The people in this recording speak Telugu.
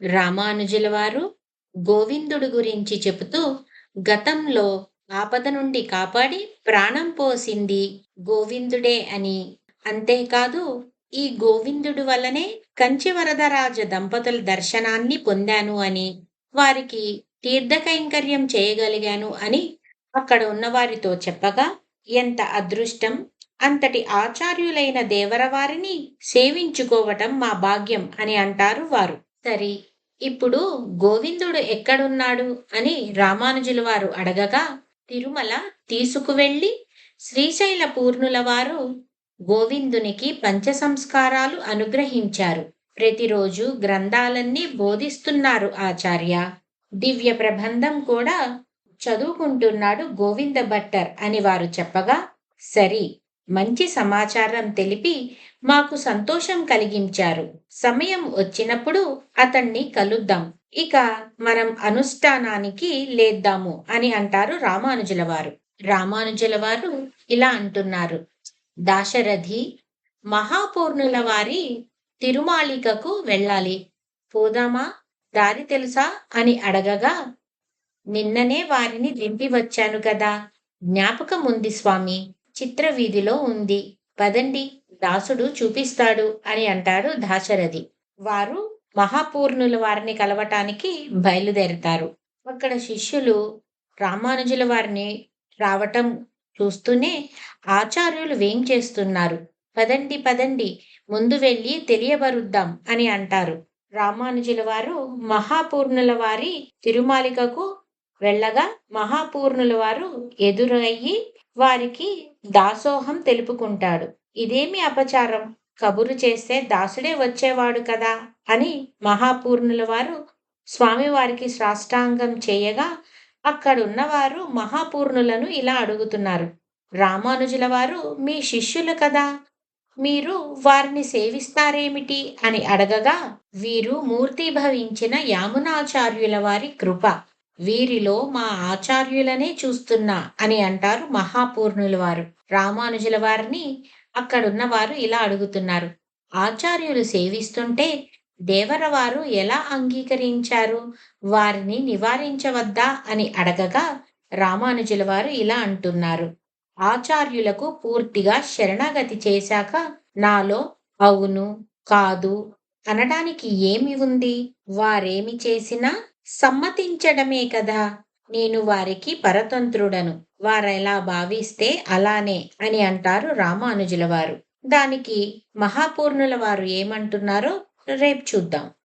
రామానుజుల వారు గోవిందుడు గురించి చెబుతూ గతంలో ఆపద నుండి కాపాడి ప్రాణం పోసింది గోవిందుడే అని, అంతేకాదు ఈ గోవిందుడు వల్లనే కంచి వరదరాజ దంపతుల దర్శనాన్ని పొందాను అని, వారికి తీర్థకైంకర్యం చేయగలిగాను అని అక్కడ ఉన్న వారితో చెప్పగా, ఎంత అదృష్టం! అంతటి ఆచార్యులైన దేవరవారిని సేవించుకోవటం మా భాగ్యం అని అంటారు వారు. సరి ఇప్పుడు గోవిందుడు ఎక్కడున్నాడు అని రామానుజుల వారు అడగగా, తిరుమల తీసుకువెళ్ళి శ్రీశైల పూర్ణుల వారు గోవిందునికి పంచ సంస్కారాలు అనుగ్రహించారు. ప్రతిరోజు గ్రంథాలన్నీ బోధిస్తున్నారు ఆచార్య. దివ్య ప్రబంధం కూడా చదువుకుంటున్నాడు గోవింద భట్టర్ అని వారు చెప్పగా, సరి మంచి సమాచారం తెలిపి మాకు సంతోషం కలిగించారు. సమయం వచ్చినప్పుడు అతన్ని కలుద్దాం. ఇక మనం అనుష్ఠానానికి లేద్దాము అని అంటారు రామానుజుల వారు. రామానుజుల వారు ఇలా అంటున్నారు. దాశరథి, మహాపూర్ణుల వారి తిరుమాలికకు వెళ్ళాలి. పోదామా? దారి తెలుసా అని అడగగా, నిన్ననే వారిని దింపి వచ్చాను కదా, జ్ఞాపకం ఉంది స్వామి. చిత్రవీధిలో ఉంది. పదండి, దాసుడు చూపిస్తాడు అని అంటాడు దాశరథి. వారు మహాపూర్ణుల వారిని కలవటానికి బయలుదేరతారు. అక్కడ శిష్యులు రామానుజుల వారిని రావటం చూస్తూనే ఆచార్యులు వేం చేస్తున్నారు. పదండి పదండి, ముందు వెళ్ళి తెలియబరుద్దాం అని అంటారు. రామానుజుల వారు మహాపూర్ణుల వారి తిరుమాలికకు వెళ్ళగా, మహాపూర్ణుల వారు ఎదురయ్యి వారికి దాసోహం తెలుపుకుంటాడు. ఇదేమి అపచారం, కబురు చేస్తే దాసుడే వచ్చేవాడు కదా అని మహాపూర్ణుల వారు స్వామివారికి సాష్టాంగం చేయగా, అక్కడున్నవారు మహాపూర్ణులను ఇలా అడుగుతున్నారు. రామానుజుల వారు మీ శిష్యులు కదా, మీరు వారిని సేవిస్తారేమిటి అని అడగగా, వీరు మూర్తిభవించిన యామునాచార్యుల వారి కృప, వీరిలో మా ఆచార్యులనే చూస్తున్నా అని అంటారు మహాపూర్ణుల వారు. రామానుజుల వారిని అక్కడున్న వారు ఇలా అడుగుతున్నారు. ఆచార్యులు సేవిస్తుంటే దేవరవారు ఎలా అంగీకరించారు? వారిని నివారించవద్దా అని అడగగా, రామానుజుల వారు ఇలా అంటున్నారు. ఆచార్యులకు పూర్తిగా శరణాగతి చేశాక నాలో అవును, కాదు అనడానికి ఏమి ఉంది? వారేమి చేసినా సమ్మతించడమే కదా. నేను వారికి పరతంత్రుడను. వారెలా భావిస్తే అలానే అని అంటారు రామానుజుల వారు. దానికి మహాపూర్ణుల వారు ఏమంటున్నారో రేపు చూద్దాం.